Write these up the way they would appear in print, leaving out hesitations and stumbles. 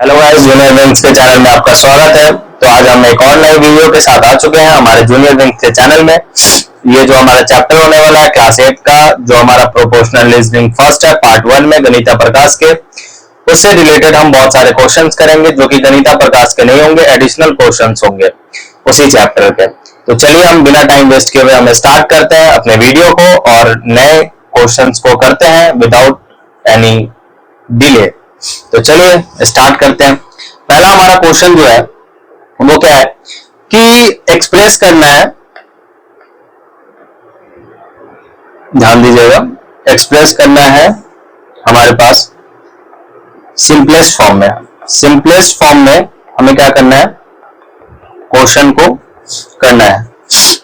Hello guys, junior wings के channel में आपका स्वागत है। तो आज हम एक और नई वीडियो के साथ आ चुके हैं हमारे जूनियर विंग्स के चैनल में। ये जो हमारा चैप्टर होने वाला है क्लास 8 का, जो हमारा प्रोपोर्शनल रीजनिंग फर्स्ट है पार्ट 1 में गणिता प्रकाश के, उससे रिलेटेड हम बहुत सारे क्वेश्चंस करेंगे जो कि गणिता प्रकाश के नहीं होंगे, एडिशनल क्वेश्चंस होंगे उसी चैप्टर के। तो चलिए हम बिना टाइम वेस्ट किए हुए हम स्टार्ट करते हैं अपने वीडियो को और नए क्वेश्चंस को करते हैं विदाउट एनी डिले। तो चलिए स्टार्ट करते हैं। पहला हमारा क्वेश्चन जो है वो क्या है कि एक्सप्रेस करना है, ध्यान दीजिएगा, एक्सप्रेस करना है हमारे पास सिंपलेस्ट फॉर्म में। सिंपलेस्ट फॉर्म में हमें क्या करना है, क्वेश्चन को करना है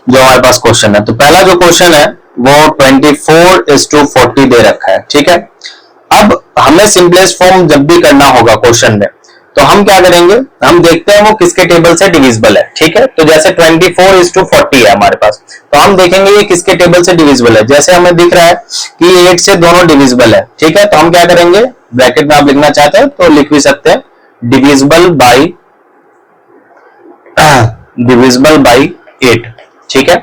जो हमारे पास क्वेश्चन है। तो पहला जो क्वेश्चन है वो 24:40 दे रखा है, ठीक है। अब हमें सिंपलेस्ट फॉर्म जब भी करना होगा क्वेश्चन में तो हम क्या करेंगे, हम देखते हैं वो किसके टेबल से डिविजिबल है, ठीक है। तो जैसे 24:40 है हमारे पास, तो हम देखेंगे ये किसके टेबल से डिविजिबल है। जैसे हमें दिख रहा है कि 8 से दोनों डिविजिबल है, ठीक है। तो हम क्या करेंगे, ब्रैकेट में आप लिखना चाहते हैं तो लिख भी सकते हैं, डिविजिबल बाई 8, ठीक है।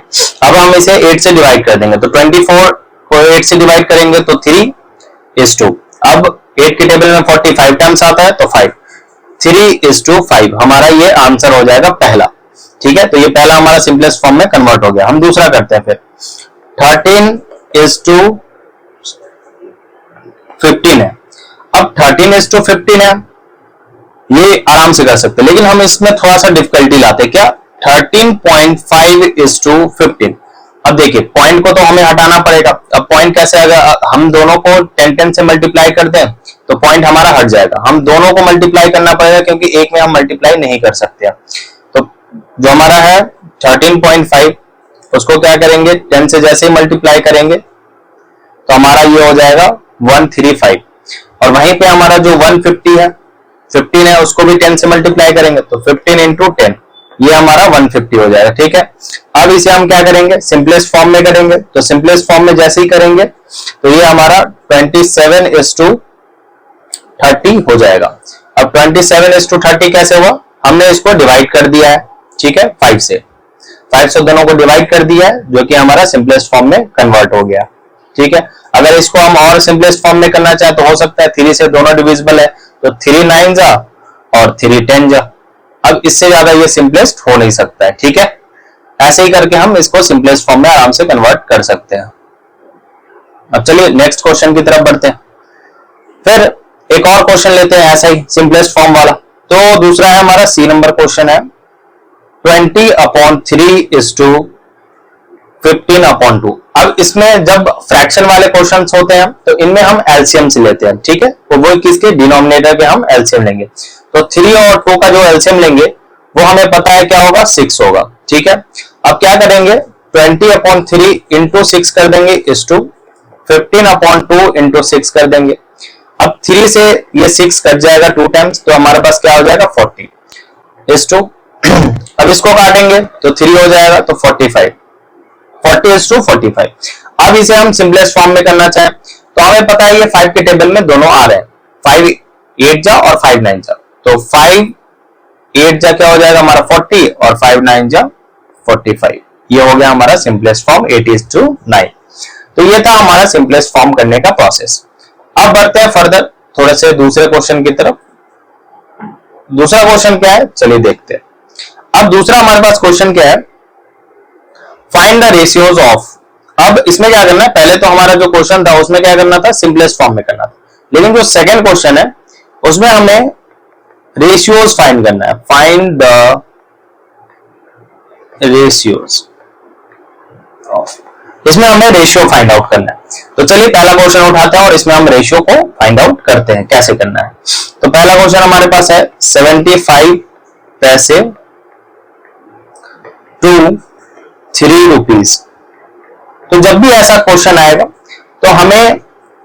अब हम इसे 8 से डिवाइड कर देंगे, तो 24 को 8 से डिवाइड करेंगे तो 3:2। अब 8 के टेबल में 45 टाइम्स आता है तो 5, 3:5 हमारा ये आंसर हो जाएगा पहला, ठीक है। तो ये पहला हमारा सिंपलेस्ट फॉर्म में कन्वर्ट हो गया। हम दूसरा करते हैं फिर 13:15 है। अब 13:15 है, ये आराम से कर सकते हैं, लेकिन हम इसमें थोड़ा सा डिफिकल्टी लाते, क्या 13.5:15। अब देखिए पॉइंट को तो हमें हटाना पड़ेगा। अब पॉइंट कैसे, अगर हम दोनों को 10 से मल्टीप्लाई कर दें तो पॉइंट हमारा हट जाएगा। हम दोनों को मल्टीप्लाई करना पड़ेगा क्योंकि एक में हम मल्टीप्लाई नहीं कर सकते। तो जो हमारा है 13.5, उसको क्या करेंगे, 10 से जैसे ही मल्टीप्लाई करेंगे तो हमारा ये हो जाएगा 135। और वहीं पे हमारा जो 150 है, 15 है, उसको भी 10 से मल्टीप्लाई करेंगे तो 15 into 10, ये हमारा 150 हो जाएगा, ठीक है। अब इसे हम क्या करेंगे, सिंपलेस्ट फॉर्म में करेंगे। तो सिंपलेस्ट फॉर्म में जैसे ही करेंगे तो ये हमारा 27:30 हो जाएगा। अब 27:30 कैसे हुआ, हमने इसको डिवाइड कर दिया है, ठीक है, 5 से दोनों को डिवाइड कर दिया है, जो कि हमारा सिंपलेस्ट फॉर्म में कन्वर्ट हो गया, ठीक है। अगर इसको हम और सिंपलेस्ट फॉर्म में करना चाहे तो हो सकता है 3 से दोनों डिविजिबल है तो 3 9 जा और 3 10 जा। अब इससे ज्यादा ये सिंपलेस्ट हो नहीं सकता है, ठीक है। ऐसे ही करके हम इसको सिंपलेस्ट फॉर्म में आराम से कन्वर्ट कर सकते हैं। अब चलिए नेक्स्ट क्वेश्चन की तरफ बढ़ते हैं। फिर एक और क्वेश्चन लेते हैं ऐसा ही सिंपलेस्ट फॉर्म वाला। तो दूसरा है हमारा सी नंबर क्वेश्चन है 20/3:15/2। अब इसमें जब फ्रैक्शन वाले क्वेश्चंस होते हैं तो इनमें हम एलसीएम से लेते हैं, ठीक है। तो वो किसके, डिनोमिनेटर पे हम एलसीएम लेंगे। तो 3 और 2 का जो एलसीएम लेंगे वो हमें पता है क्या होगा, 6 होगा, ठीक है। अब क्या करेंगे, 20/3 into 6 कर देंगे इस टू 15/2 into 6 कर देंगे। अब 3 से ये 6 कट जाएगा 2 टाइम्स, तो हमारे पास क्या हो जाएगा 40 इस टू। अब इसको काटेंगे तो 3 हो जाएगा तो 45, 40:45। अब इसे हम सिंपलेस्ट फॉर्म में करना चाहें तो हमें पता है ये 5 के टेबल में दोनों आ रहे हैं, 5 8 जा और 5 9 जा। तो 5 8 जा क्या हो जाएगा हमारा 40 और 5 9 जा 45। ये हो गया हमारा सिंपलेस्ट फॉर्म 8:9। तो ये था हमारा सिंपलेस्ट फॉर्म करने का प्रोसेस। अब बढ़ते हैं फर्दर थोड़े से दूसरे क्वेश्चन की तरफ। दूसरा क्वेश्चन क्या है, चलिए देखते हैं। अब दूसरा हमारे पास क्वेश्चन क्या है, फाइंड द रेशियोज ऑफ। अब इसमें क्या करना है, पहले तो हमारा जो क्वेश्चन था उसमें क्या करना था, सिंपलेस्ट फॉर्म में करना था, लेकिन जो सेकंड क्वेश्चन है उसमें हमें रेशियोज फाइंड करना है। फाइंड द रेशियोज ऑफ, इसमें हमें रेशियो फाइंड आउट करना है। तो चलिए पहला क्वेश्चन उठाते हैं और इसमें हम रेशियो को फाइंड आउट करते हैं कैसे करना है। तो पहला क्वेश्चन हमारे पास है 75 पैसे टू 3 रुपीज। तो जब भी ऐसा क्वेश्चन आएगा तो हमें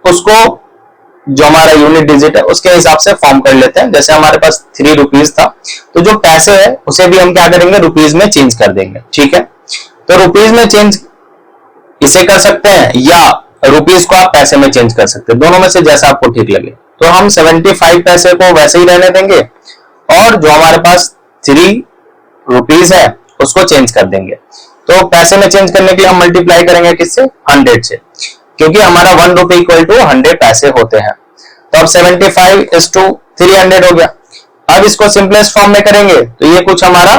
उसको जो हमारा यूनिट डिजिट है उसके हिसाब से फॉर्म कर लेते हैं। जैसे हमारे पास 3 रुपीज था तो जो पैसे है उसे भी हम क्या करेंगे, रुपीज में चेंज कर देंगे, ठीक है। तो रुपीज में चेंज इसे कर सकते हैं या रुपीज को आप पैसे में चेंज कर सकते हैं, दोनों में से जैसा आपको ठीक लगे। तो हम 75 पैसे को वैसे ही रहने देंगे और जो हमारे पास 3 रुपीज है उसको चेंज कर देंगे। तो पैसे में चेंज करने के लिए हम मल्टीप्लाई करेंगे किससे? 100 से, क्योंकि हमारा 1 रुपए इक्वल टू 100 पैसे होते हैं। तो अब 75:300 हो गया। अब इसको सिंपलेस्ट फॉर्म में करेंगे तो ये कुछ हमारा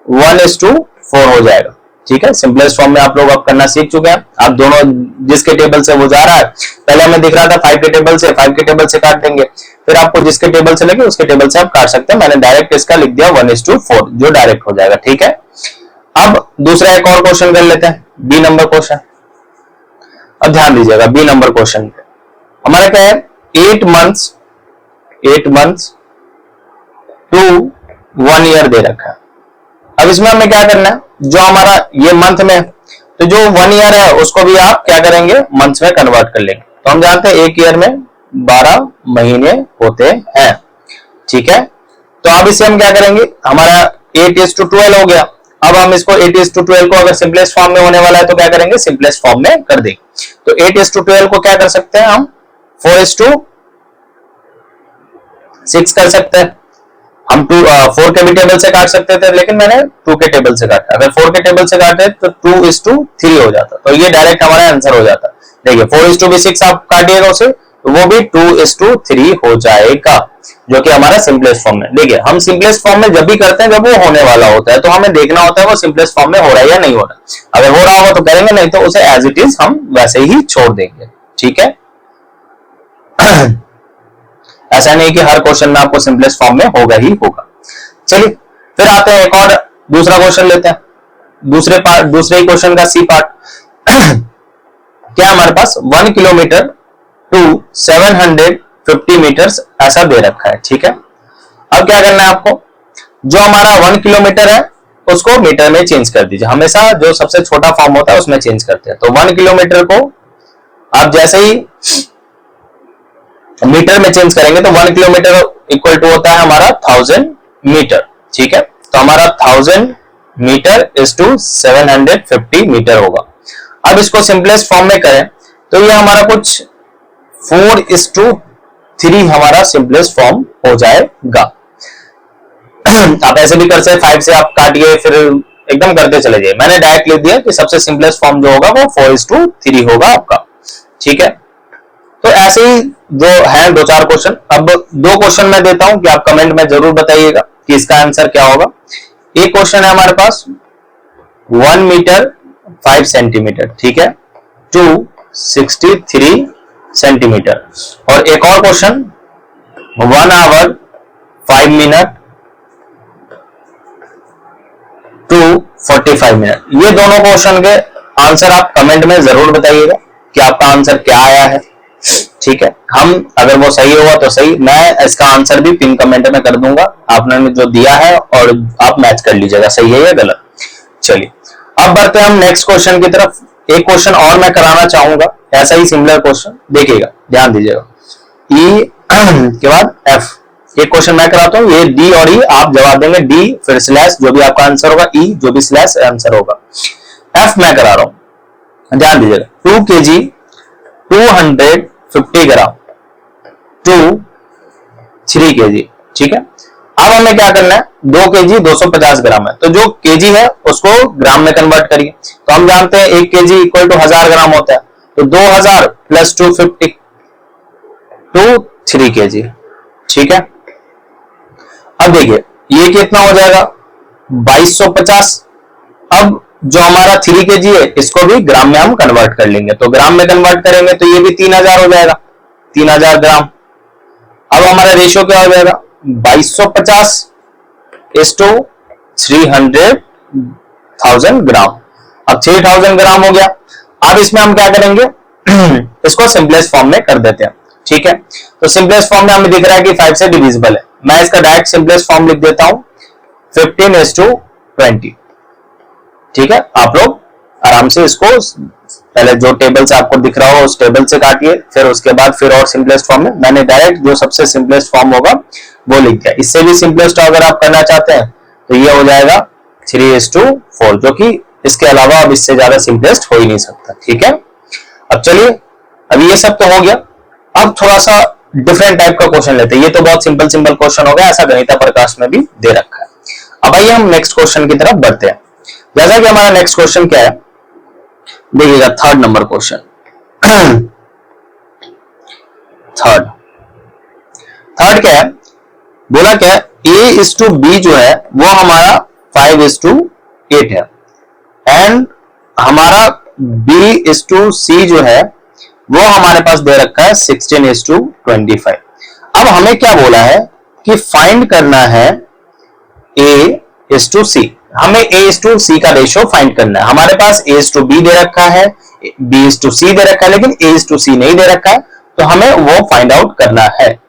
1:4 हो जाएगा। ठीक है, सिंपलेस्ट फॉर्म में आप लोग अब करना सीख चुके हैं। आप दोनों जिसके टेबल से वो जा रहा है, पहले हमें दिख रहा था 5 के टेबल से, 5 के टेबल से काट देंगे, फिर आपको जिसके टेबल से लगे उसके टेबल से आप काट सकते हैं। मैंने डायरेक्ट इसका लिख दिया 1:4 जो डायरेक्ट हो जाएगा। ठीक है, अब दूसरा एक और क्वेश्चन कर लेते हैं, बी नंबर क्वेश्चन। अब ध्यान दीजिएगा, बी नंबर क्वेश्चन हमारा क्या है? 8 मंथ्स टू 1 ईयर दे रखा है। अब इसमें हमें क्या करना है? जो हमारा ये मंथ में, तो जो 1 ईयर है उसको भी आप क्या करेंगे? मंथ्स में कन्वर्ट कर लेंगे। तो हम जानते हैं एक ईयर में 12 महीने होते हैं। ठीक है, तो अब इसे हम क्या करेंगे? हमारा 8:12 हो गया। अब हम इसको 8:12 को अगर सिंपलेस्ट फॉर्म में होने वाला है तो क्या करेंगे? सिंपलेस्ट फॉर्म में कर देंगे। तो 8:12 को क्या कर सकते हैं हम? 4:6 कर सकते हैं। हम 4 के भी टेबल से काट सकते थे, लेकिन मैंने 2 के टेबल से काटा। अगर 4 के टेबल से काटे तो 2:3 हो जाता, तो ये डायरेक्ट हमारा आंसर हो जाता। देखिए 4:6 आप काटिएगा उसे, तो वो भी 2:3 हो जाएगा, जो कि हमारा सिंपलेस्ट फॉर्म है। देखिए हम सिंपलेस्ट फॉर्म में जब भी करते हैं जब वो होने वाला होता है, तो हमें देखना होता है वो सिंपलेस्ट फॉर्म में हो रहा है या नहीं हो रहा। अगर हो रहा होगा तो करेंगे, नहीं तो उसे एज इट इज हम वैसे ही छोड़ देंगे। ठीक है, ऐसा नहीं कि हर क्वेश्चन में आपको सिंपलेस्ट फॉर्म में होगा ही होगा। चलिए फिर आते हैं एक और दूसरा क्वेश्चन लेते हैं, दूसरे क्वेश्चन का सी पार्ट। क्या हमारे पास 1 किलोमीटर टू 750 मीटर्स ऐसा दे रखा है। ठीक है, अब क्या करना है आपको? जो हमारा 1 किलोमीटर है उसको मीटर में चेंज कर दीजिए। हमेशा जो सबसे छोटा फॉर्म होता है उसमें चेंज करते हैं। तो 1 किलोमीटर को आप जैसे ही मीटर में चेंज करेंगे तो 1 किलोमीटर इक्वल टू होता है हमारा 1000 मीटर। ठीक है, तो हमारा 1000 मीटर इज टू 750 मीटर होगा। अब इसको सिंपलेस्ट फॉर्म में करें तो ये हमारा कुछ 4:3 हमारा सिंपलेस्ट फॉर्म हो जाएगा। आप ऐसे भी कर सकते, 5 से आप काटिए फिर एकदम करते चले जाइए। मैंने डायरेक्ट लिख दिया कि सबसे सिंपलेस्ट फॉर्म जो होगा वो 4:3 होगा आपका। ठीक है, तो ऐसे ही जो है 2-4 क्वेश्चन। अब 2 क्वेश्चन मैं देता हूं कि आप कमेंट में जरूर बताइएगा कि इसका आंसर क्या होगा। एक क्वेश्चन है हमारे पास 1 मीटर 5 सेंटीमीटर, ठीक है, 263 सेंटीमीटर। और एक और क्वेश्चन 1 आवर 5 मिनट 245 मिनट। ये दोनों क्वेश्चन के आंसर आप कमेंट में जरूर बताइएगा कि आपका आंसर क्या आया है। ठीक है, हम अगर वो सही होगा तो सही, मैं इसका आंसर भी पिन कमेंट में कर दूंगा, आपने जो दिया है, और आप मैच कर लीजिएगा सही है या गलत। चलिए अब बढ़ते हैं हम नेक्स्ट क्वेश्चन की तरफ। एक क्वेश्चन और मैं कराना चाहूंगा, ऐसा ही सिमिलर क्वेश्चन, देखिएगा ध्यान दीजिएगा। ई के बाद एफ, एक क्वेश्चन मैं कराता हूँ, ये डी और ई आप जवाब देंगे, डी फिर स्लैश जो भी आपका आंसर होगा, ई जो भी स्लैश आंसर होगा। एफ मैं करा रहा हूं, ध्यान दीजिएगा। 2 kg 250 ग्राम टू 3 kg। ठीक है, अब हमें क्या करना है? 2 kg 250 ग्राम है, तो जो kg है उसको ग्राम में कन्वर्ट करिए। तो हम जानते हैं 1 kg इक्वल टू 1000 ग्राम होता है, तो 2000 प्लस 250 टू 3 kg। ठीक है, अब देखिए ये कितना हो जाएगा? 2250। अब जो हमारा 3 kg है इसको भी ग्राम में हम कन्वर्ट कर लेंगे, तो ग्राम में कन्वर्ट करेंगे तो ये भी 3000 हो जाएगा, 3000 ग्राम। अब हमारा रेशियो क्या हो जाएगा? 2250 इज टू 300,000 ग्राम। अब 3000 ग्राम हो गया। अब इसमें हम क्या करेंगे? इसको सिंपलेस्ट फॉर्म में कर देते हैं। ठीक है, तो सिंपलेस्ट फॉर्म में हमें दिख रहा है कि 5 से डिविजिबल है। मैं इसका डायरेक्ट सिंपलेस्ट फॉर्म लिख देता हूं, 15:20। ठीक है, आप लोग आराम से इसको पहले जो टेबल से आपको दिख रहा हो उस टेबल से काटिए, फिर उसके बाद फिर और सिंपलेस्ट फॉर्म में। मैंने डायरेक्ट जो सबसे सिंपलेस्ट फॉर्म होगा वो लिख दिया। इससे भी सिंपलेस्ट अगर आप करना चाहते हैं तो ये हो जाएगा 3:4, जो कि इसके अलावा अब इससे ज्यादा सिंपलेस्ट हो ही नहीं सकता। ठीक है, अब चलिए, अब ये सब तो हो गया। अब थोड़ा सा डिफरेंट टाइप का क्वेश्चन लेते हैं। ये तो बहुत सिंपल सिंपल क्वेश्चन हो गया, ऐसा गणिता प्रकाश में भी दे रखा है। अब आइए हम नेक्स्ट क्वेश्चन की तरफ बढ़ते हैं। जैसा कि हमारा नेक्स्ट क्वेश्चन क्या है, देखिएगा थर्ड नंबर क्वेश्चन। थर्ड क्या है, बोला क्या है, A:B जो है वो हमारा 5:8 है एंड हमारा B:C जो है वो हमारे पास दे रखा है 16:25। अब हमें क्या बोला है कि फाइंड करना है A:C, हमें A:C का रेशियो फाइंड करना है। हमारे पास A:B दे रखा है, B:C दे रखा है, लेकिन A:C नहीं दे रखा है, तो हमें वो फाइंड आउट करना है।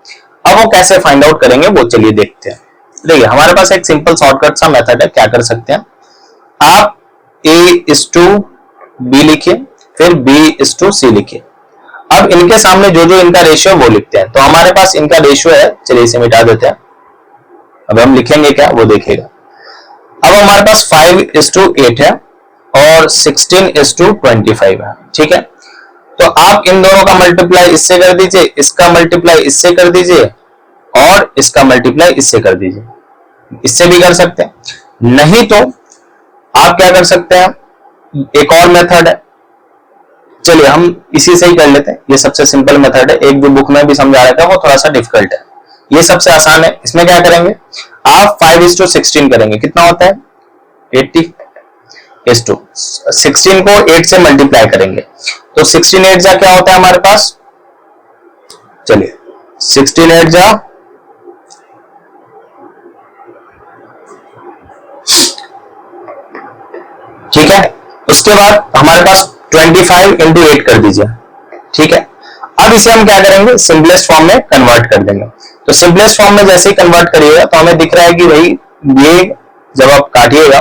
अब वो कैसे फाइंड आउट करेंगे वो चलिए देखते हैं। देखिए हमारे पास एक सिंपल शॉर्टकट सा मेथड है। क्या कर सकते हैं, आप A:B लिखिए, फिर B:C लिखिए। अब इनके सामने जो जो इनका रेशियो वो लिखते हैं। तो हमारे पास इनका रेशियो है, चलिए इसे मिटा देते हैं। अब हम लिखेंगे क्या वो देखिएगा। अब हमारे पास 5:8 है और 16:25 है, ठीक है। तो आप इन दोनों का मल्टीप्लाई इससे कर दीजिए, इसका मल्टीप्लाई इससे कर दीजिए और इसका मल्टीप्लाई इससे कर दीजिए। इससे भी कर सकते हैं, नहीं तो आप क्या कर सकते हैं, एक और मेथड है। चलिए हम इसी से ही कर लेते हैं, ये सबसे सिंपल मेथड है। एक जो बुक में भी समझा रहा था वो थोड़ा सा डिफिकल्ट है, ये सबसे आसान है। इसमें क्या करेंगे, आप 5:16 करेंगे, कितना होता है 80:16 को 8 से मल्टीप्लाई करेंगे तो 16 जा क्या होता है हमारे पास, चलिए 16 जा ठीक है। उसके बाद हमारे पास 25 × 8 कर दीजिए, ठीक है। अब इसे हम क्या करेंगे, सिंपलेस्ट फॉर्म में कन्वर्ट कर देंगे। तो सिंपलेस्ट फॉर्म में जैसे ही कन्वर्ट करिएगा तो हमें दिख रहा है कि भाई ये जब आप काटिएगा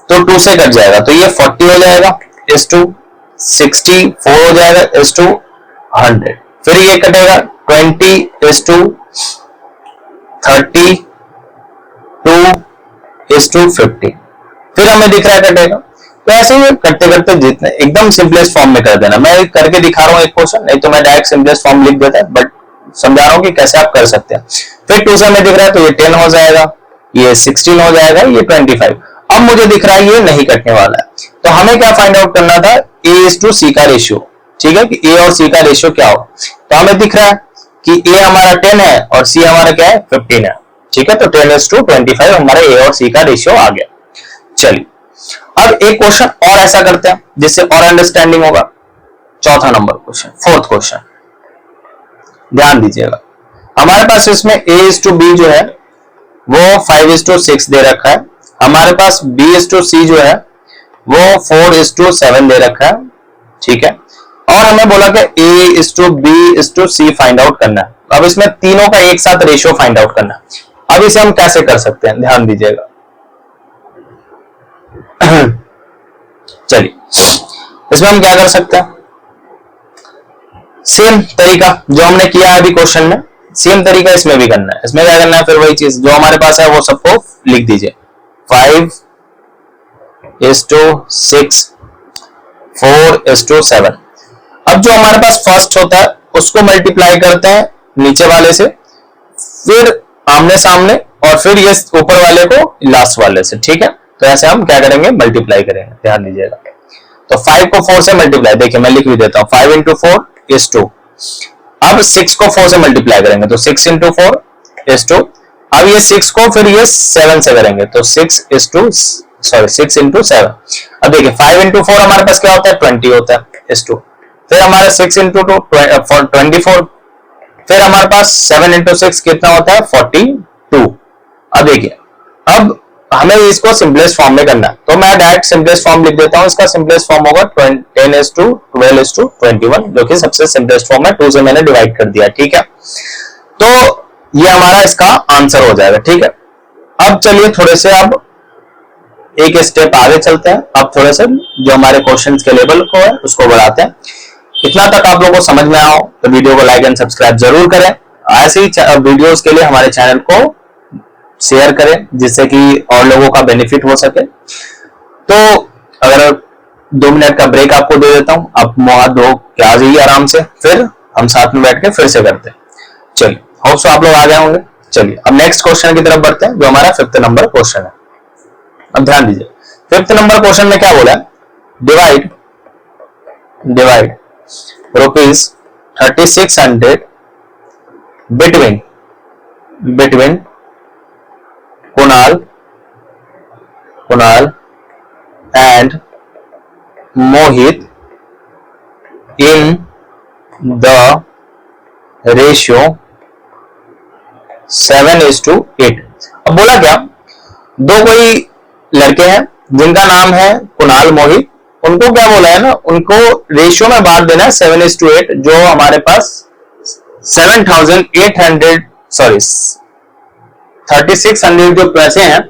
तो 2 से कट जाएगा, तो ये 40 हो जाएगा is to 64 हो जाएगा is to 100। फिर ये कटेगा 20 is to 32 is to 50। फिर हमें दिख रहा है कटेगा। तो ऐसे ही करते करते जितने एकदम सिंपलेस्ट फॉर्म में कर देना। मैं करके दिखा रहा हूँ एक क्वेश्चन, नहीं तो मैं डायरेक्ट सिंपलेस्ट फॉर्म लिख देता है, बट समझा रहा हूँ कि कैसे आप कर सकते हैं। फिर 2 से हमें दिख रहा है तो ये 10 हो जाएगा, ये 16 हो जाएगा, ये 25। अब मुझे दिख रहा है ये नहीं कटने वाला है, तो हमें क्या फाइंड आउट करना था, A:C का रेशियो, ठीक है, कि A और C का रेशियो क्या हो। तो हमें दिख रहा है कि A हमारा 10 है और C हमारा क्या है 15 है, ठीक है। तो 10:25 हमारे A और C का रेशियो आ गया। चलिए अब एक क्वेश्चन और ऐसा करते हैं जिससे और अंडरस्टैंडिंग होगा। चौथा नंबर क्वेश्चन, फोर्थ क्वेश्चन, ध्यान दीजिएगा। हमारे पास इसमें A:B जो है वो 5:6 दे रखा है, हमारे पास B:C जो है वो 4:7 दे रखा है, ठीक है। और हमें बोला कि A:B:C फाइंड आउट करना है। अब इसमें तीनों का एक साथ रेशियो फाइंड आउट करना है। अब इसे हम कैसे कर सकते हैं, ध्यान दीजिएगा। चलिए इसमें हम क्या कर सकते हैं, सेम तरीका जो हमने किया है अभी क्वेश्चन में, सेम तरीका इसमें भी करना है। इसमें क्या करना है, फिर वही चीज जो हमारे पास है वो सबको लिख दीजिए। 5:6 4:7। अब जो हमारे पास फर्स्ट होता है उसको मल्टीप्लाई करते हैं नीचे वाले से, फिर आमने सामने, और फिर ये ऊपर वाले को लास्ट वाले से, ठीक है। तो ऐसे हम क्या करेंगे, मल्टीप्लाई करेंगे, ध्यान दीजिएगा। तो 5 को 4 से मल्टीप्लाई, देखिए मैं लिख भी देता हूं, 5 × 4 is 2। अब 6 को 4 से मल्टीप्लाई करेंगे तो 6 × 4 is 2। अब ये 6 को फिर ये 7 से करेंगे तो 6 × 7। अब देखिए 5 × 4 हमारे पास क्या होता है 20 होता है is 2। फिर हमारा 6 × 2 24। फिर हमारे पास 7 × 6 कितना होता है 42। अब देखिए अब हमें इसको सिंपलेस्ट फॉर्म में करना है, तो मैं डायरेक्ट सिंपलेस्ट फॉर्म लिख देता हूं। इसका सिंपलेस्ट फॉर्म होगा 10:12:21, जो कि सबसे सिंपलेस्ट फॉर्म है। 2 से मैंने डिवाइड कर दिया, ठीक है। तो ये हमारा इसका आंसर हो जाएगा, ठीक है। अब चलिए थोड़े से अब एक स्टेप आगे चलते हैं। अब थोड़े से जो हमारे क्वेश्चंस के लेवल को है उसको बढ़ाते हैं। इतना तक आप लोगों को समझ में आया हो तो वीडियो को लाइक एंड सब्सक्राइब जरूर करें। ऐसे ही वीडियोस के लिए हमारे चैनल को शेयर करें जिससे कि और लोगों का बेनिफिट हो सके। तो अगर 2 मिनट का ब्रेक आपको दे देता हूं, आप मुंह हाथ धो के आ जाइए आराम से, फिर हम साथ में बैठ के फिर से करते हैं। चलिए होप सो आप लोग आ गए होंगे। चलिए अब नेक्स्ट क्वेश्चन की तरफ बढ़ते हैं जो हमारा 5th नंबर क्वेश्चन है। अब ध्यान दीजिए 5th नंबर क्वेश्चन में क्या बोला है, divide rupees 3600 between Kunal and Mohit in the ratio 7:8। अब बोला क्या, दो कोई लड़के हैं जिनका नाम है कुणाल मोहित, उनको क्या बोला है ना, उनको रेशियो में बांट देना है 7:8, जो हमारे पास 3600 जो पैसे हैं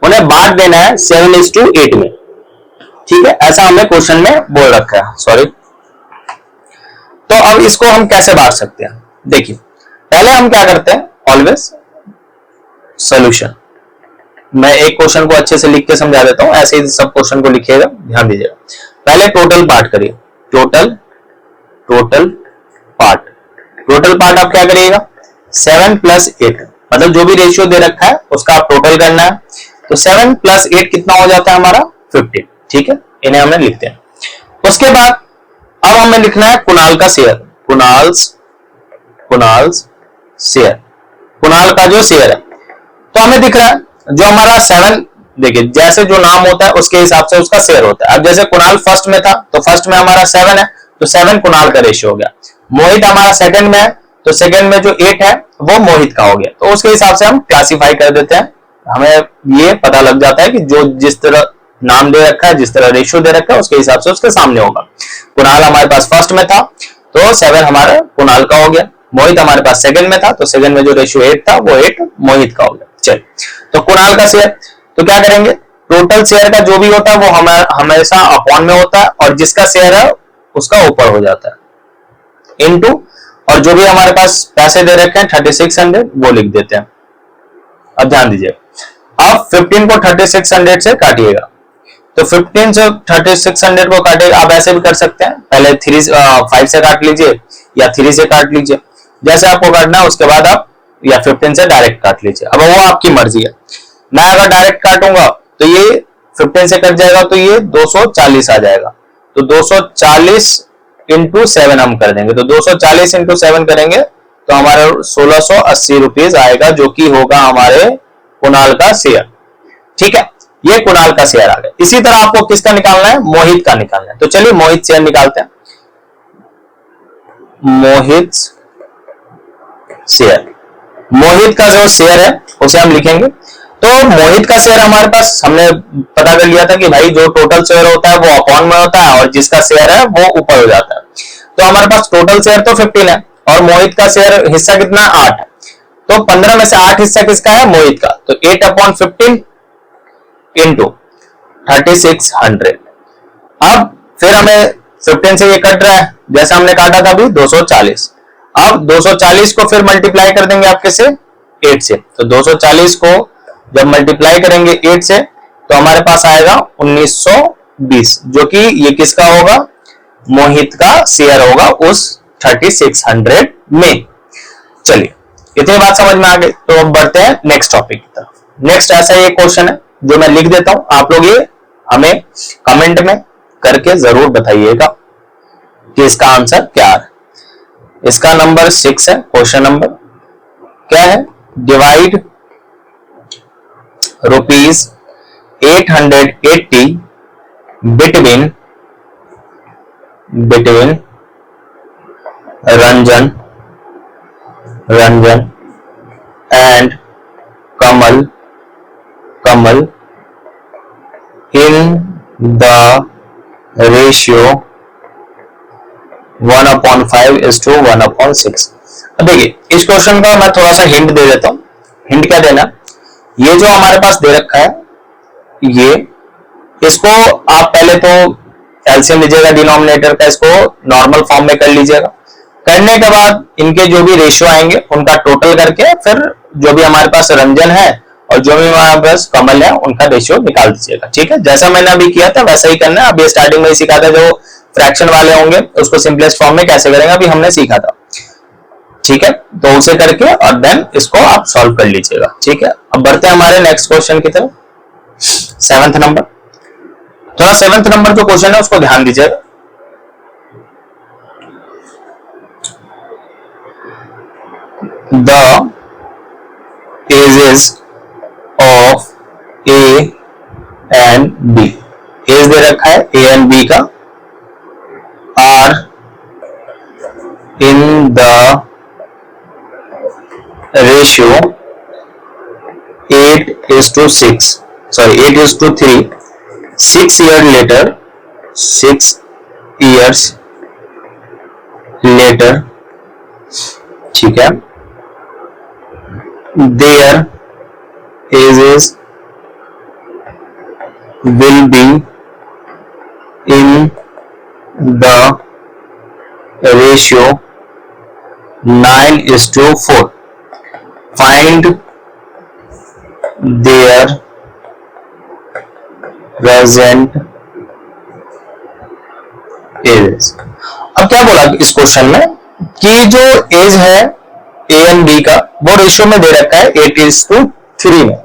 उन्हें बांट देना है 7:8 में। ठीक है, ऐसा हमने क्वेश्चन में बोल रखा है, सॉरी। तो अब इसको हम कैसे बांट सकते हैं, देखिए पहले हम क्या करते हैं, ऑलवेज सॉल्यूशन। मैं एक क्वेश्चन को अच्छे से लिख के समझा देता हूं, ऐसे ही सब क्वेश्चन को लिखिएगा, ध्यान दीजिएगा। पहले टोटल पार्ट करिए, टोटल पार्ट आप क्या करिएगा, 7 + 8, मतलब जो भी रेशियो दे रखा है उसका आप टोटल करना है। तो 7 + 8 कितना हो जाता है हमारा 15। ठीक है, इन्हें हमें लिखते हैं। उसके बाद अब हमें लिखना है कुणाल का शेयर, कुणाल्स शेयर, कुणाल का जो शेयर है। तो हमें दिख रहा है जो हमारा 7, देखिए जैसे जो नाम होता है उसके हिसाब से उसका शेयर होता है। अब जैसे कुणाल फर्स्ट में था तो फर्स्ट में हमारा 7 है, तो 7 कुणाल का रेशियो हो गया। मोहित हमारा सेकंड में है, तो सेकंड में जो 8 है वो मोहित का हो गया। तो उसके हिसाब से हम क्लासिफाई कर देते हैं, हमें ये पता लग जाता है कि जो जिस तरह नाम दे रखा है, जिस तरह रेशियो दे रखा है, उसके हिसाब से उसके सामने होगा। कुणाल हमारे पास फर्स्ट में था तो 7 हमारा कुणाल का हो गया। मोहित हमारे पास सेकंड में था तो सेकंड में जो रेशियो 8 था वो 8 मोहित का हो गया। चलिए, तो कुणाल का शेयर, तो क्या करेंगे, टोटल शेयर का जो भी होता है वो हमेशा अपॉन में होता है, और जिसका शेयर है उसका ऊपर हो जाता है, इनटू, और जो भी हमारे पास पैसे दे रखे हैं 3600 वो लिख देते हैं। अब ध्यान दीजिए, आप 15 को 3600 से काटिएगा, तो 15 से 3600 को काटेगा। आप ऐसे भी कर सकते हैं, पहले 5 से काट लीजिए या 3 से काट लीजिए, जैसे आपको काटना है। उसके बाद आप या 15 से डायरेक्ट काट लीजिए, अब वो आपकी मर्जी है। मैं अगर डायरेक्ट काटूंगा तो ये 15 से कट जाएगा तो ये 240 आ जाएगा। तो 240 × 7 हम कर देंगे, तो 240 × 7 करेंगे तो हमारा 1680 रुपीज आएगा, जो कि होगा हमारे कुणाल का शेयर। ठीक है, ये कुणाल का शेयर आ गया। इसी तरह आपको किसका निकालना है, मोहित का निकालना है। तो चलिए मोहित शेयर निकालते हैं। मोहित शेयर, मोहित का जो शेयर है उसे हम लिखेंगे। तो मोहित का शेयर हमारे पास हमने पता कर लिया था कि भाई जो टोटल शेयर होता है वो अपॉन में होता है, और जिसका शेयर है वो ऊपर हो जाता है। तो हमारे पास टोटल शेयर तो 15 है, और मोहित का शेयर हिस्सा कितना, 8 है। तो 15 में से 8 हिस्सा किसका है, मोहित का। तो 8/15 × 3600। अब फिर हमें 15 से ये कट रहा है, जैसा हमने काटा था अभी 240। अब 240 को फिर मल्टीप्लाई कर देंगे आपके से 8 से, तो 240 को जब मल्टीप्लाई करेंगे 8 से तो हमारे पास आएगा 1920, जो कि ये किसका होगा, मोहित का शेयर होगा उस 3600 में। चलिए, इतनी बात समझ में आ गई, तो अब बढ़ते हैं नेक्स्ट टॉपिक की तरफ। नेक्स्ट ऐसा ये क्वेश्चन है जो मैं लिख देता हूं, आप लोग ये हमें कमेंट में करके जरूर बताइएगा कि इसका आंसर क्या है। इसका नंबर 6 है, क्वेश्चन नंबर क्या है, divide ₹880 between Ranjan and Kamal in the ratio 1/5:1/6। अब देखिए इस क्वेश्चन का मैं थोड़ा सा हिंट दे देता हूं। हिंट क्या देना, ये जो हमारे पास दे रखा है, ये इसको आप पहले तो एलसीएम लीजिएगा डिनोमिनेटर का, इसको नॉर्मल फॉर्म में कर लीजिएगा। करने के बाद इनके जो भी रेशियो आएंगे उनका टोटल करके फिर जो भी हमारे पास रंजन है और जो भी हमारे पास कमल है उनका रेशियो निकाल दीजिएगा। ठीक है, जैसा मैंने अभी किया था वैसा ही करना है। अभी स्टार्टिंग में ही सीखा था, जो फ्रैक्शन वाले होंगे उसको सिंपलेस्ट फॉर्म में कैसे करेंगे अभी हमने सीखा था। ठीक है, तो उसे करके और देन इसको आप सॉल्व कर लीजिएगा। ठीक है, अब बढ़ते हैं हमारे नेक्स्ट क्वेश्चन की तरफ, 7th नंबर। थोड़ा 7th नंबर जो क्वेश्चन है उसको ध्यान दीजिएगा। The ages of A and B, age दे रखा है ए एंड बी का, are in the ratio 8:6, sorry 8:3, 6 years later, 6 years later, ठीक है, their ages will be in the ratio 9:4. Find their present ages. अब क्या बोला इस क्वेश्चन में कि जो एज है ए एंड बी का वो रेशियो में दे रखा है 8:3 में।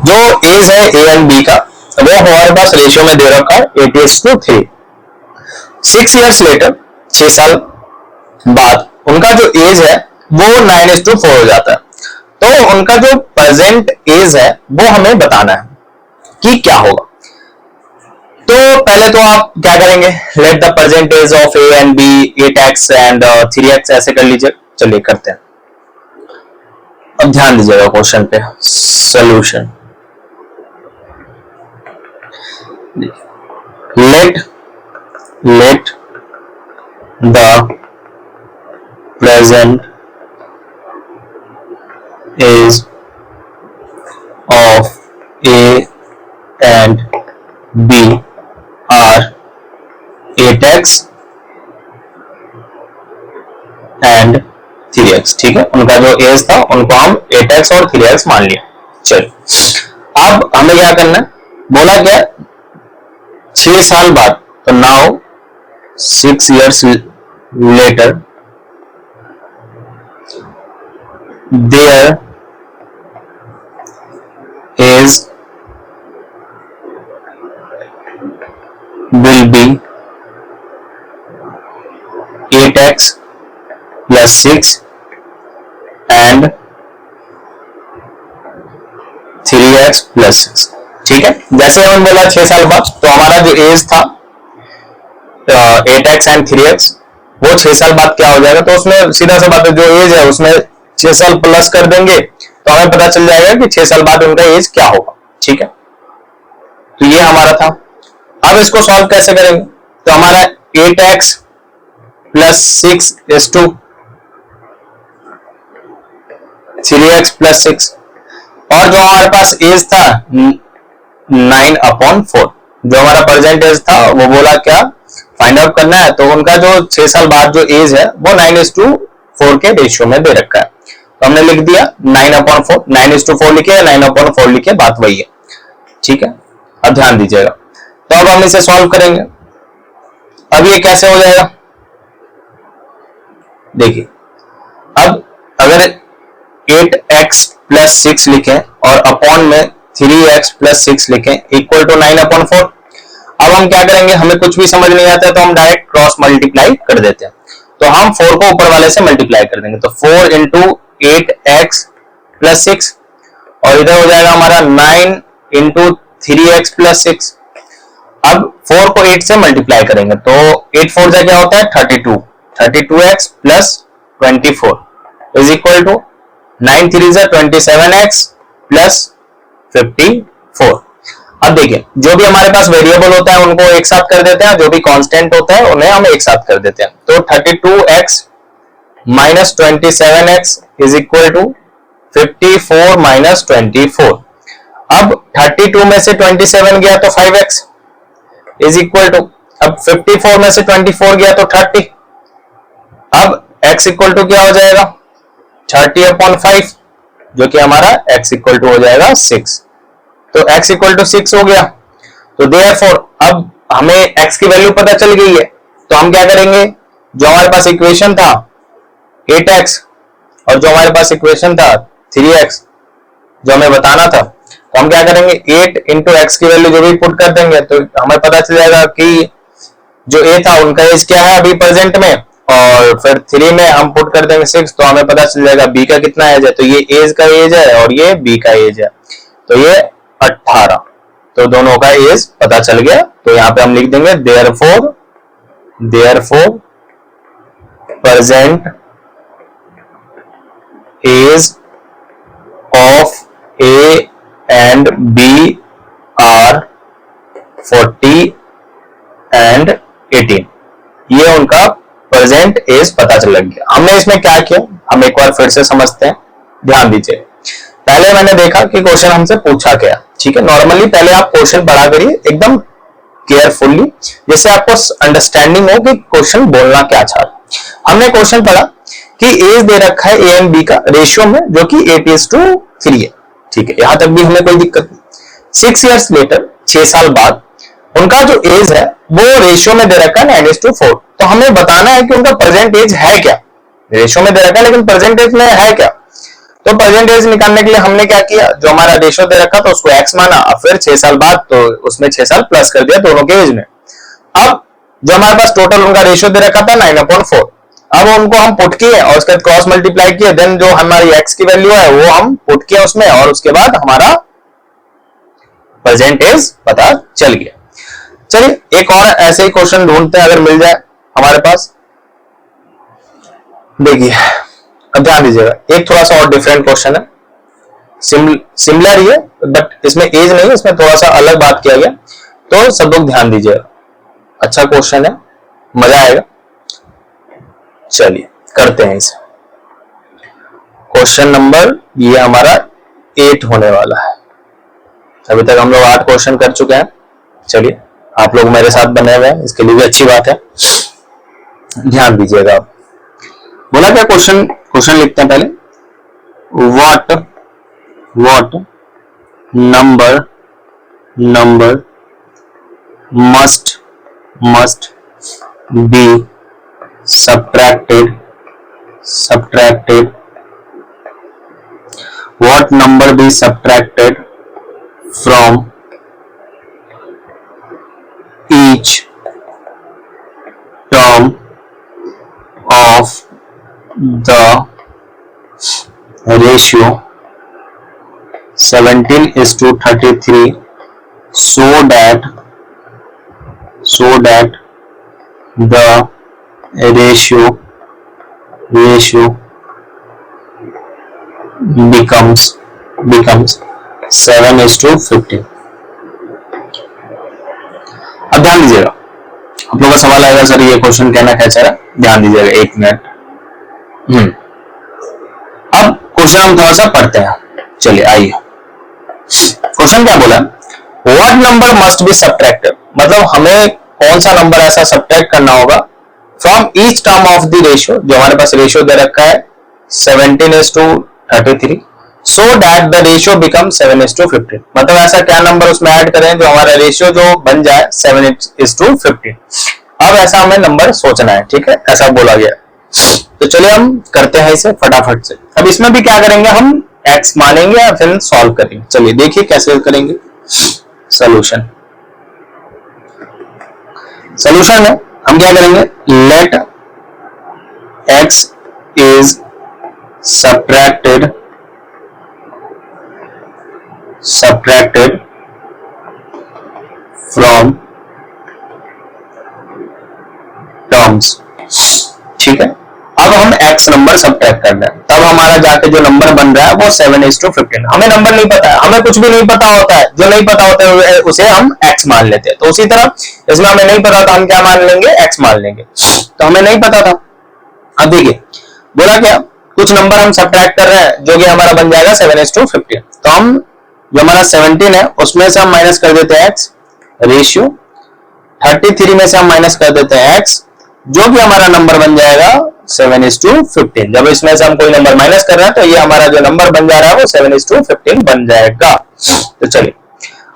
जो एज है ए एंड बी का वो हमारे पास रेशियो में दे रखा है 8:3। 6 years लेटर, 6 साल बाद उनका जो एज है वो 9:4 हो जाता है। तो उनका जो प्रेजेंट एज है वो हमें बताना है कि क्या होगा। तो पहले तो आप क्या करेंगे, let the present age of A and B 8x and 3x ऐसे कर लीजिए। चलिए करते हैं। अब ध्यान दीजिएगा क्वेश्चन पे, solution. Let the present age of A and B are 8x and 3x। ठीक है, उनका जो एज था उनको हम 8x और 3x मान लिया। चलिए अब हमें क्या करना है, बोला क्या 6 साल बाद, तो now 6 years later their age will be 8x plus 6 and 3x plus 6। ठीक है, जैसे हमने बोला 6 साल बाद, तो हमारा जो एज था 8x एंड 3x वो 6 साल बाद क्या हो जाएगा, तो उसमें सीधा सा बात है जो एज है उसमें 6 साल प्लस कर देंगे तो हमें पता चल जाएगा कि 6 साल बाद उनका एज क्या होगा। ठीक है, तो ये हमारा था। अब इसको सॉल्व कैसे करेंगे, तो हमारा 8x plus 6 is to 3x plus 6 और जो हमारे पास एज था 9/4, जो हमारा प्रेजेंट एज था वो बोला क्या फाइंड आउट करना है, तो उनका जो 6 साल बाद जो एज है वो 9:4 के रेशियो में दे रखा है। तो हमने लिख दिया 9/4, 9:4 लिखे या 9/4 लिखे, बात वही है। ठीक है, अब ध्यान दीजिएगा। तो अब हम इसे सॉल्व करेंगे। अब ये कैसे हो जाएगा, देखिए अब अगर 8x plus 6 लिखें और अपॉन में 3x plus 6 लिखें इक्वल टू 9/4। अब हम क्या करेंगे, हमें कुछ भी समझ नहीं आता है तो हम डायरेक्ट क्रॉस मल्टीप्लाई कर देते हैं। तो हम 4 को ऊपर वाले से मल्टीप्लाई कर देंगे, तो 4 into 8x plus 6 और इधर हो जाएगा हमारा 9 into 3x plus 6। अब 4 को 8 से मल्टीप्लाई करेंगे तो 8 4 जा क्या होता है 32, 32x plus 24 is equal to 9 3 जा 27x plus 54। अब देखिए जो भी हमारे पास वेरिएबल होता है उनको एक साथ कर देते हैं, जो भी कांस्टेंट होता है उन्हें हम एक साथ कर देते हैं। तो 32x minus 27x is equal to 54 minus 24। अब 32 में से 27 गया तो 5x is equal to, अब 54 में से 24 गया तो 30। अब x इक्वल टू क्या हो जाएगा 30/5, जो कि हमारा x इक्वल टू हो जाएगा 6। तो x इक्वल टू 6 हो गया। तो देयरफॉर अब हमें x की वैल्यू पता चल गई है, तो हम क्या करेंगे, जो हमारे पास इक्वेशन था 8x और जो हमारे पास इक्वेशन था 3x जो हमें बताना था, तो हम क्या करेंगे 8 इंटू एक्स की वैल्यू जो भी पुट कर देंगे तो हमें पता चल जाएगा कि जो ए था उनका एज क्या है अभी प्रेजेंट में, और फिर 3 में हम पुट कर देंगे 6 तो हमें पता चल जाएगा बी का कितना एज है। तो ये एज का एज है और ये बी का एज है, तो ये 18, तो दोनों का एज पता चल गया। तो यहाँ पे हम लिख देंगे therefore present age of A and B are 40 and 18, ये उनका प्रेजेंट एज पता चल गया। हमने इसमें क्या किया हम एक बार फिर से समझते हैं, ध्यान दीजिए। पहले मैंने देखा कि क्वेश्चन हमसे पूछा क्या, ठीक है। नॉर्मली पहले आप क्वेश्चन पढ़ा करिए एकदम केयरफुली, जिससे आपको अंडरस्टैंडिंग हो कि क्वेश्चन बोलना क्या चाह रहा। हमने क्वेश्चन पढ़ा कि एज दे रखा है ए एंड बी का रेशियो में जो कि 8:3 है, ठीक है। यहां तक भी हमें कोई दिक्कत नहीं। 6 years लेटर 6 साल बाद उनका जो एज है वो रेशियो में दे रखा है 9:4, तो हमें बताना है कि उनका प्रेजेंट एज है क्या। रेशियो में दे रखा है लेकिन प्रेजेंट एज में है क्या, तो प्रेजेंट एज निकालने के लिए हमने क्या किया, जो हमारा रेशियो दे रखा था उसको x माना, और फिर 6 साल बाद तो उसमें 6 साल प्लस कर दिया दोनों के एज में। अब जो हमारे पास टोटल उनका रेशियो दे रखा था 9/4, अब उनको हम पुट किए और उसके बाद क्रॉस मल्टीप्लाई किए, देन जो हमारी x की वैल्यू है वो हम पुट किया उसमें, और उसके बाद हमारा प्रेजेंट एज पता चल गया। चलिए एक और ऐसे ही क्वेश्चन ढूंढते हैं अगर मिल जाए हमारे पास। देखिए अब ध्यान दीजिएगा, एक थोड़ा सा और डिफरेंट क्वेश्चन है, सिमिलर ही है बट इसमें एज नहीं है, इसमें थोड़ा सा अलग बात किया गया, तो सब लोग ध्यान दीजिएगा। अच्छा क्वेश्चन है, मजा आएगा। चलिए करते हैं इसे। क्वेश्चन नंबर ये हमारा 8 होने वाला है। अभी तक हम लोग 8 क्वेश्चन कर चुके हैं। चलिए आप लोग मेरे साथ बने हुए हैं, इसके लिए भी अच्छी बात है, ध्यान दीजिएगा। आप बोला क्या क्वेश्चन लिखते हैं पहले, what number must be subtracted what number be subtracted from each term of the ratio 17:33 so that the ratio becomes 7:15। अब ध्यान दीजिएगा, आप लोगों का सवाल आएगा सर ये क्वेश्चन कहना क्या चाह रहा है, ध्यान दीजिएगा 1 मिनट। अब क्वेश्चन हम थोड़ा सा पढ़ते हैं। चलिए आइए, क्वेश्चन क्या बोला, what number must be subtracted, मतलब हमें कौन सा नंबर ऐसा सब्ट्रैक्ट करना होगा from each term of the ratio, जो हमारे पास रेशियो दे रखा है 17:33 so that the ratio become 7:15, मतलब ऐसा क्या नंबर उसमें ऐड करें जो हमारा रेशियो जो बन जाए 7:15। अब ऐसा हमें नंबर सोचना है, ठीक है, ऐसा बोला गया। तो चलिए हम करते हैं इसे फटाफट से। अब इसमें भी क्या करेंगे, हम x मानेंगे या फिर सॉल्व करेंगे। चलिए देखिए कैसे करेंगे। सॉल्यूशन है, हम क्या करेंगे, late x is subtracted from terms, ठीक है। अब हम x नंबर सब्ट्रैक्ट कर रहे हैं, तब हमारा जाके जो नंबर बन रहा है वो 7:15। हमें नंबर नहीं पता है, हमें कुछ भी नहीं पता होता है, जो नहीं पता होता है उसे हम x मान लेते हैं। तो उसी तरह इसमें हमें नहीं पता था, हम क्या मान लेंगे, x मान लेंगे। तो हमें नहीं पता था। अब देखिए बोला क्या, कुछ नंबर हम सब्ट्रैक्ट कर रहे हैं जो कि हमारा बन जाएगा 7:15। तो हम जो हमारा 17 है उसमें से हम माइनस कर देते हैं x, रेशियो 33 में से हम माइनस कर देते हैं x, जो कि हमारा नंबर बन जाएगा 7:15। जब इसमें से हम कोई नंबर माइनस कर रहे हैं तो ये हमारा जो नंबर बन जा रहा है वो 7:15 बन जाएगा। तो चलिए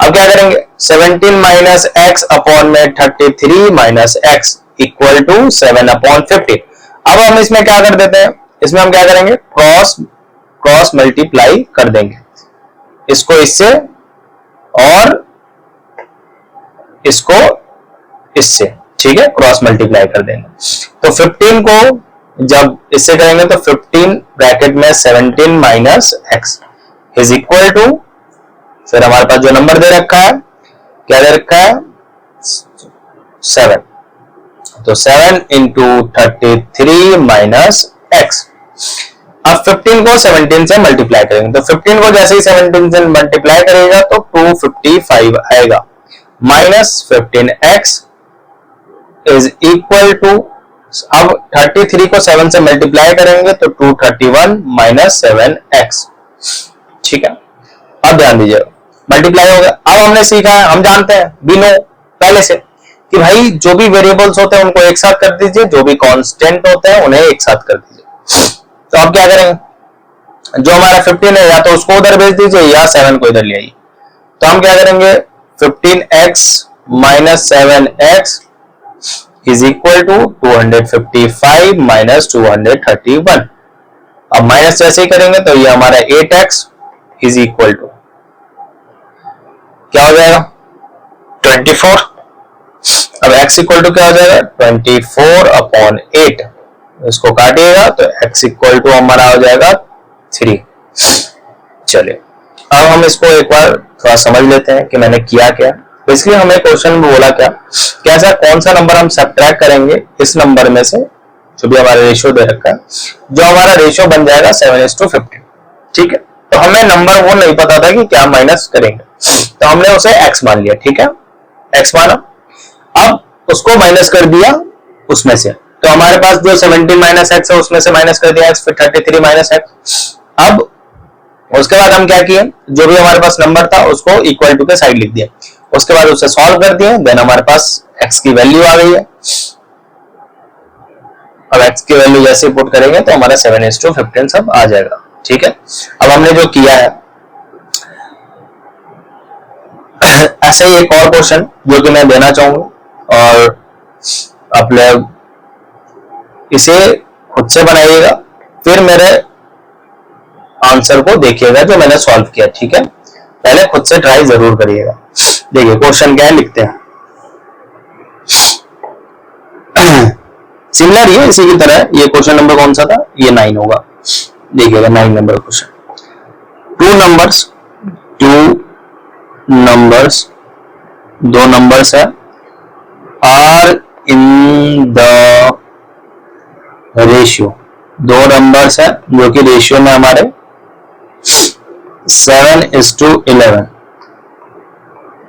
अब क्या करेंगे, 17 माइनस x अपॉन में 33 माइनस x इक्वल टू 7/15। अब हम इसमें क्या कर देते हैं, इसमें हम क्या करेंगे, क्रॉस मल्टीप्लाई कर देंगे, इसको इससे और इसको इससे, ठीक है, क्रॉस मल्टीप्लाई कर देंगे। तो 15 को जब इससे करेंगे तो 15 ब्रैकेट में 17 minus x is equal to, फिर हमारे पास जो नंबर दे रखा है, क्या दे रखा है, 7, तो 7 इंटू 33 माइनस एक्स। अब 15 को 17 से मल्टीप्लाई करेंगे, तो 15 को जैसे ही 17 से मल्टीप्लाई करेगा तो 255 आएगा, minus 15x is equal to, अब 33 को 7 से मल्टीप्लाई करेंगे तो 231 माइनस 7x, ठीक है। अब ध्यान दीजिएगा, मल्टीप्लाई हो गया। अब हमने सीखा है, हम जानते हैं, वी नो पहले से कि भाई जो भी वेरिएबल्स होते हैं उनको एक साथ कर दीजिए, जो भी कांस्टेंट होते हैं उन्हें एक साथ कर दीजिए। तो अब क्या करेंगे, जो हमारा 15 है या तो उसको उधर भेज दीजिए या 7 को इधर ले आइए। तो हम क्या करेंगे, 15x minus 7x is equal to 255 minus 231। अब माइनस जैसे ही करेंगे तो ये हमारा 8x इज इक्वल टू क्या हो जाएगा, 24। अब x इक्वल टू क्या हो जाएगा, 24 अपॉन 8, इसको काटिएगा तो x इक्वल टू हमारा हो जाएगा 3। चलिए अब हम इसको एक बार थोड़ा समझ लेते हैं कि मैंने किया क्या। बेसिकली हमें क्वेश्चन में बोला क्या, कैसा कौन सा नंबर हम सब्ट्रैक्ट करेंगे इस नंबर में से जो भी हमारा रेशियो दे रखा है, जो हमारा रेशियो बन जाएगा 7:15, ठीक है। तो हमें नंबर वो नहीं पता था कि क्या माइनस करेंगे, तो हमने उसे x मान लिया, ठीक है, x माना। अब उसको माइनस कर दिया उसमें से, तो हमारे पास जो 17 माइनस एक्स है उसमें से माइनस कर दिया x, फिर 33 माइनस एक्स। अब उसके बाद हम क्या किए, जो भी हमारे पास नंबर था उसको इक्वल टू के साइड लिख दिया, उसके बाद उसे सॉल्व कर दिया, देन हमारे पास x की वैल्यू आ गई है। अब x की वैल्यू जैसे पुट करेंगे तो हमारा 7:15 सब आ जाएगा, ठीक है। अब हमने जो किया है ऐसे ही एक और क्वेश्चन जो कि मैं देना चाहूंगा, और आप लोग इसे खुद से बनाइएगा, फिर मेरे आंसर को देखिएगा जो मैंने सॉल्व किया, ठीक है। पहले खुद से ट्राई जरूर करिएगा। देखिए क्वेश्चन क्या है, लिखते हैं। सिमिलर ये इसी की तरह, ये क्वेश्चन नंबर कौन सा था, ये 9 होगा। देखिएगा 9 नंबर क्वेश्चन, टू नंबर्स दो नंबर्स है आर इन द रेशियो, दो नंबर्स है जो कि रेशियो में हमारे 7:11।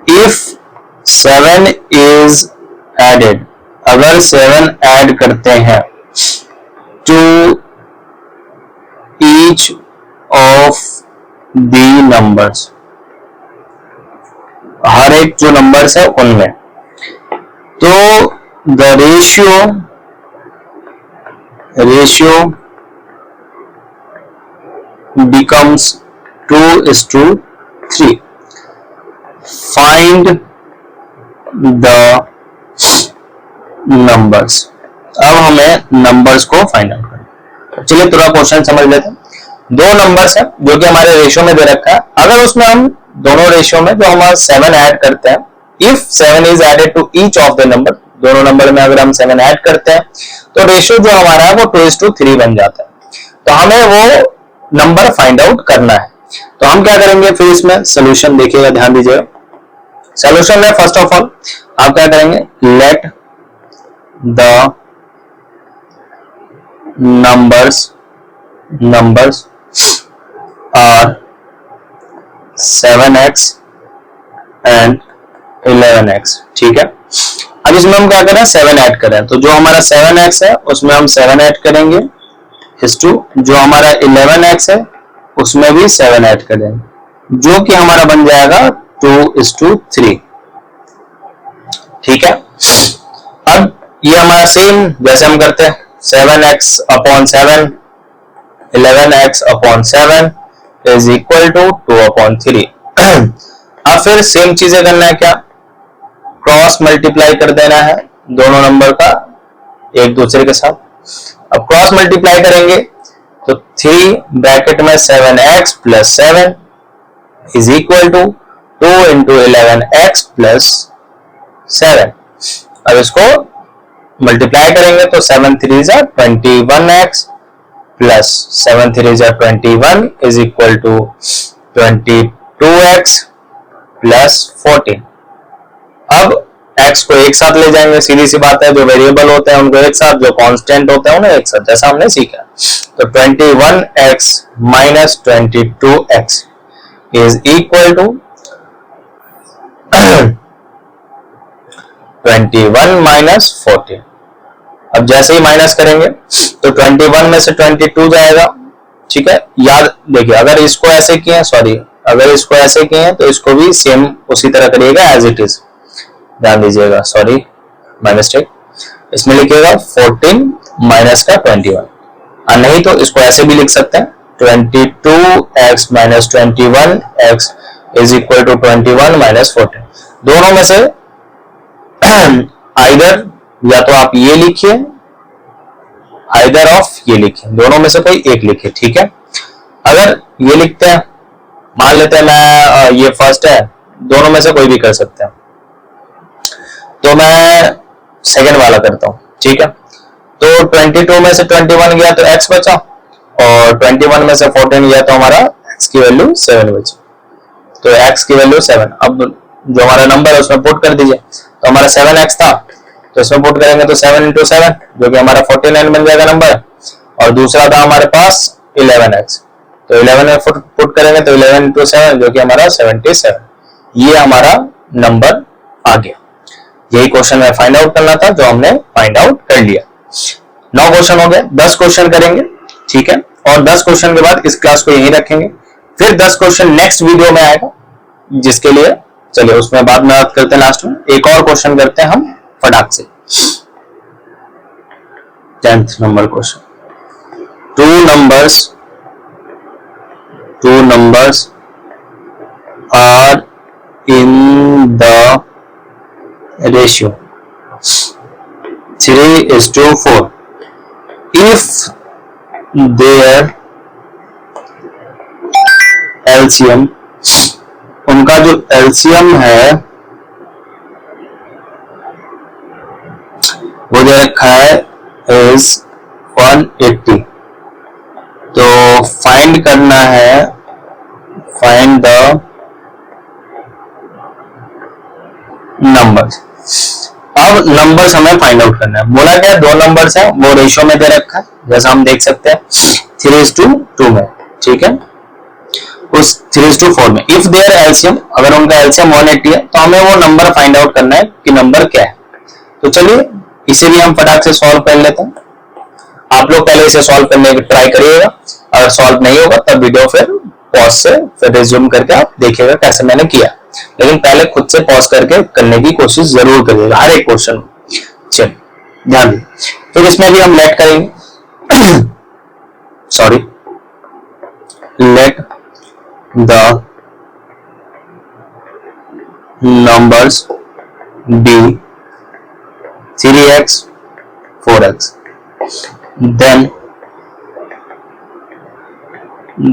इफ 7 इज एडेड, अगर 7 ऐड करते हैं to each of the numbers, हर एक जो नंबर्स है उनमें, तो the ratio becomes 2:3. Find the numbers. अब हमें नंबर्स को फाइंड आउट करना। चलिए थोड़ा क्वेश्चन समझ लेते हैं। दो नंबर्स है जो कि हमारे रेशियो में दे रखा है, अगर उसमें हम दोनों रेशियो में जो हमारा 7 ऐड करते हैं, if 7 is added to each of the number, दोनों नंबर में अगर हम 7 ऐड करते हैं तो रेशियो जो हमारा है वो 2:3 बन जाता है। तो हमें वो नंबर फाइंड आउट करना है। तो हम क्या करेंगे, फिर इसमें सोल्यूशन देखिएगा, ध्यान दीजिएगा। सोल्यूशन में फर्स्ट ऑफ ऑल आप क्या करेंगे, let the numbers are 7x and 11x, ठीक है। अब इसमें हम क्या करें, 7 ऐड करें, तो जो हमारा 7x है उसमें हम 7 ऐड करेंगे, जो हमारा 11x है उसमें भी 7 ऐड करेंगे, जो कि हमारा बन जाएगा 2:3, ठीक है। अब ये हमारा सेम जैसे हम करते हैं 7x upon 7, 11x upon 7 is equal to 2/3। अब फिर सेम चीजें करना है, क्या, क्रॉस मल्टीप्लाई कर देना है दोनों नंबर का एक दूसरे के साथ। अब क्रॉस मल्टीप्लाई करेंगे तो 3 ब्रैकेट में 7x plus 7 is equal to 2 into 11x plus 7। अब इसको मल्टीप्लाई करेंगे तो 7 3 जा 21x प्लस 7 3 जा 21 is equal to 22x plus 14। अब x को एक साथ ले जाएंगे, सीधी सी बात है, जो वेरिएबल होते हैं उनको एक साथ, जो कांस्टेंट होते हैं उन्हें एक साथ, जैसा हमने सीखा। तो 21x minus 22x is equal to 21 minus 14। अब जैसे ही माइनस करेंगे तो 21 में से 22 जाएगा, ठीक है। याद देखिए, अगर इसको ऐसे किए, सॉरी अगर इसको ऐसे किए हैं तो इसको भी सेम उसी तरह करिएगा एज इट इज, ध्यान दीजिएगा, सॉरी माय मिस्टेक। इसमें लिखिएगा 14 माइनस का 21, और नहीं तो इसको ऐसे भी लिख सकते हैं 22x minus 21x is equal to 21 minus 14। दोनों में से आइदर या तो आप ये लिखिए, आइदर ऑफ ये लिखिए, दोनों में से कोई एक लिखिए, ठीक है। अगर ये लिखते हैं, मान लेते हैं मैं ये फर्स्ट है, दोनों में से कोई भी कर सकते हैं, तो मैं सेकंड वाला करता हूं, ठीक है। तो 22 में से 21 गया तो x बचा, और 21 में से 14 गया तो हमारा x की वैल्यू 7 बची। तो x की वैल्यू 7, अब जो हमारा नंबर है उसमें पुट कर दीजिए। तो हमारा 7x था, तो इसमें पुट करेंगे तो 7 इंटू 7 जो कि हमारा 49 बन जाएगा नंबर, और दूसरा था हमारे पास 11x, तो 11 में पुट करेंगे तो 11 इंटू 7 जो कि हमारा 77। ये हमारा नंबर आ गया। यही क्वेश्चन में फाइंड आउट करना था, जो हमने फाइंड आउट कर लिया। 9 क्वेश्चन हो गए, 10 क्वेश्चन करेंगे, ठीक है। और 10 क्वेश्चन के बाद इस क्लास को यहीं रखेंगे, फिर 10 क्वेश्चन नेक्स्ट वीडियो में आएगा, जिसके लिए चलिए उसमें बाद में बात करते हैं। लास्ट में एक और क्वेश्चन करते हैं हम फटाक से। 10th number question, two numbers are in the ratio 3:4 if their LCM, उनका जो LCM है वो दे रखा है is 180। तो फाइंड करना है, फाइंड द नंबर्स। अब नंबर्स हमें फाइंड आउट करना है। बोला क्या, 2 नंबर्स हैं, वो रेशियो में दे रखा है, जैसा हम देख सकते हैं 3:2 में, ठीक है। उस 3:4 में इफ देयर एलसीएम, अगर उनका एलसीएम 180 है तो हमें वो नंबर फाइंड आउट करना है कि नंबर क्या है। तो चलिए इसे भी हम फटाक से सॉल्व कर लेते हैं। आप लोग पहले इसे सॉल्व करने की ट्राई करिएगा, अगर सॉल्व नहीं होगा तब वीडियो फिर पॉज से फिर रिज्यूम करके आप देखिएगा कैसे मैंने किया, लेकिन पहले खुद से पॉज करके करने की कोशिश जरूर करिएगा हर एक क्वेश्चन। चलिए ध्यान दीजिए, फिर इसमें भी हम लेट करेंगे sorry let the numbers be 3x 4x then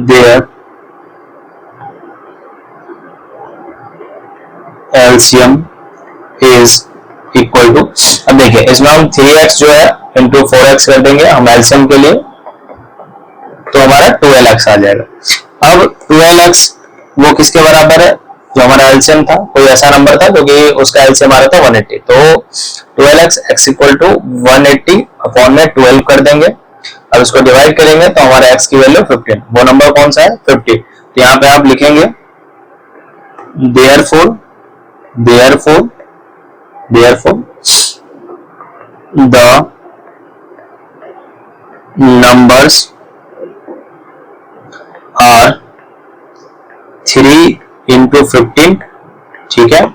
their LCM is equal to, अब देखिए इसमें हम 3x जो है इंटू 4x कर देंगे हम LCM के लिए, तो हमारा 12x आ जाएगा। अब 12x वो किसके बराबर है, जो हमारा एलसीएम था, कोई ऐसा नंबर था क्योंकि उसका एलसीएम आ रहा था 180, तो 12x x equal to 180 upon में 12 कर देंगे। अब इसको डिवाइड करेंगे तो हमारा x की वैल्यू 15, वो नंबर कौन सा है 50। तो यहाँ पे आप लिखेंगे therefore the numbers are 3 into 15, ठीक है,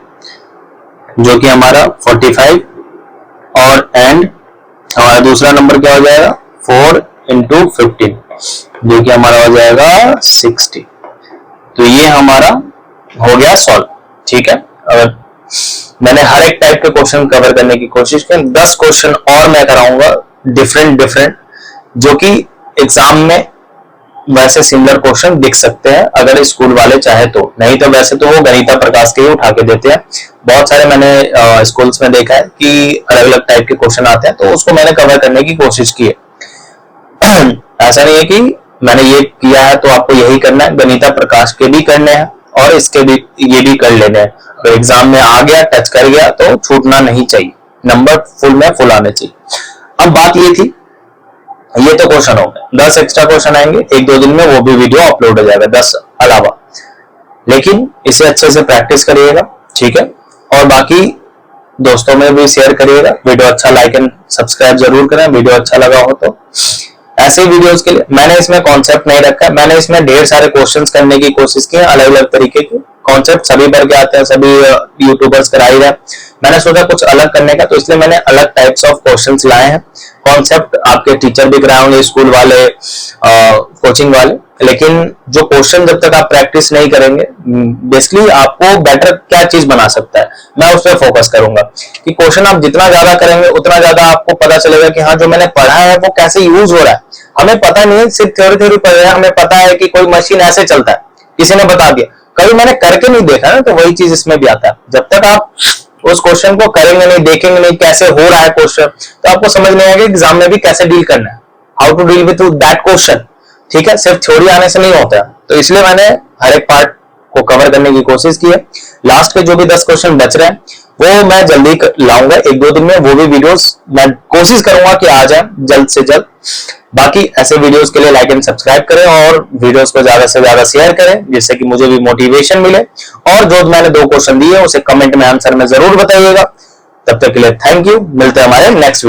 जो कि हमारा 45, और एंड हमारा दूसरा नंबर क्या हो जाएगा 4 इंटू 15 जो कि हमारा हो जाएगा 60। तो ये हमारा हो गया सॉल्व, ठीक है। अगर मैंने हर एक टाइप के क्वेश्चन कवर करने की कोशिश की, 10 क्वेश्चन और मैं कराऊंगा डिफरेंट जो कि एग्जाम में वैसे सिमिलर क्वेश्चन दिख सकते हैं अगर स्कूल वाले चाहे तो, नहीं तो वैसे तो वो गणिता प्रकाश के ही उठा के देते हैं। बहुत सारे मैंने स्कूल्स में देखा है कि अलग अलग टाइप के क्वेश्चन आते हैं, तो उसको मैंने कवर करने की कोशिश की है। ऐसा नहीं है कि मैंने ये किया है तो आपको यही करना है, गणिता प्रकाश के भी करने हैं और इसके भी ये भी कर लेने हैं। तो एग्जाम में आ गया, टच कर गया तो छूटना नहीं चाहिए, नंबर फुल में फुल आने चाहिए। अब बात ये थी, ये तो क्वेश्चन हो गए, 10 एक्स्ट्रा क्वेश्चन आएंगे 1-2 दिन में, वो भी वीडियो अपलोड हो जाएगा 10 अलावा। लेकिन इसे अच्छे से प्रैक्टिस करिएगा, ठीक है, और बाकी दोस्तों में भी शेयर करिएगा। वीडियो अच्छा लाइक एंड सब्सक्राइब जरूर करें, वीडियो अच्छा लगा हो तो। ऐसे वीडियोस के लिए मैंने इसमें कॉन्सेप्ट नहीं रखा है, मैंने इसमें ढेर सारे क्वेश्चंस करने की कोशिश की है, अलग अलग तरीके के कॉन्सेप्ट सभी भर के आते हैं, सभी यूट्यूबर्स करा ही रहे। मैंने सोचा कुछ अलग करने का, तो इसलिए मैंने अलग टाइप्स ऑफ क्वेश्चंस लाए हैं। कॉन्सेप्ट आपके टीचर भी कराए होंगे, स्कूल वाले, कोचिंग वाले, लेकिन जो क्वेश्चन जब तक आप प्रैक्टिस नहीं करेंगे, बेसिकली आपको बेटर क्या चीज बना सकता है, मैं उस पर फोकस करूंगा कि क्वेश्चन आप जितना ज्यादा करेंगे उतना ज्यादा आपको पता चलेगा कि हाँ जो मैंने पढ़ा है वो कैसे यूज हो रहा है। हमें पता नहीं है, सिर्फ थ्योरी पढ़ रहे हैं, हमें पता है कि कोई मशीन ऐसे चलता है, किसी ने बता दिया, कभी मैंने करके नहीं देखा ना, तो वही चीज इसमें भी आता है। जब तक आप उस क्वेश्चन को करेंगे नहीं, देखेंगे नहीं कैसे हो रहा है क्वेश्चन, तो आपको समझ नहीं आएगा एग्जाम में भी कैसे डील करना है, how to deal with that question, ठीक है। सिर्फ थ्योरी आने से नहीं होता, तो इसलिए मैंने हर एक पार्ट को कवर करने की कोशिश की है। लास्ट के जो भी 10 क्वेश्चन बच रहे हैं वो मैं जल्दी लाऊंगा 1-2 दिन में, वो भी वीडियोस मैं कोशिश करूंगा कि आ जाए जल्द से जल्द। बाकी ऐसे वीडियोस के लिए लाइक एंड सब्सक्राइब करें और वीडियोस को ज्यादा से ज्यादा शेयर करें, जिससे कि मुझे भी मोटिवेशन मिले। और जो मैंने 2 क्वेश्चन दिए उसे कमेंट में आंसर में जरूर बताइएगा। तब तक के लिए थैंक यू, मिलते हैं हमारे नेक्स्ट वीडियो।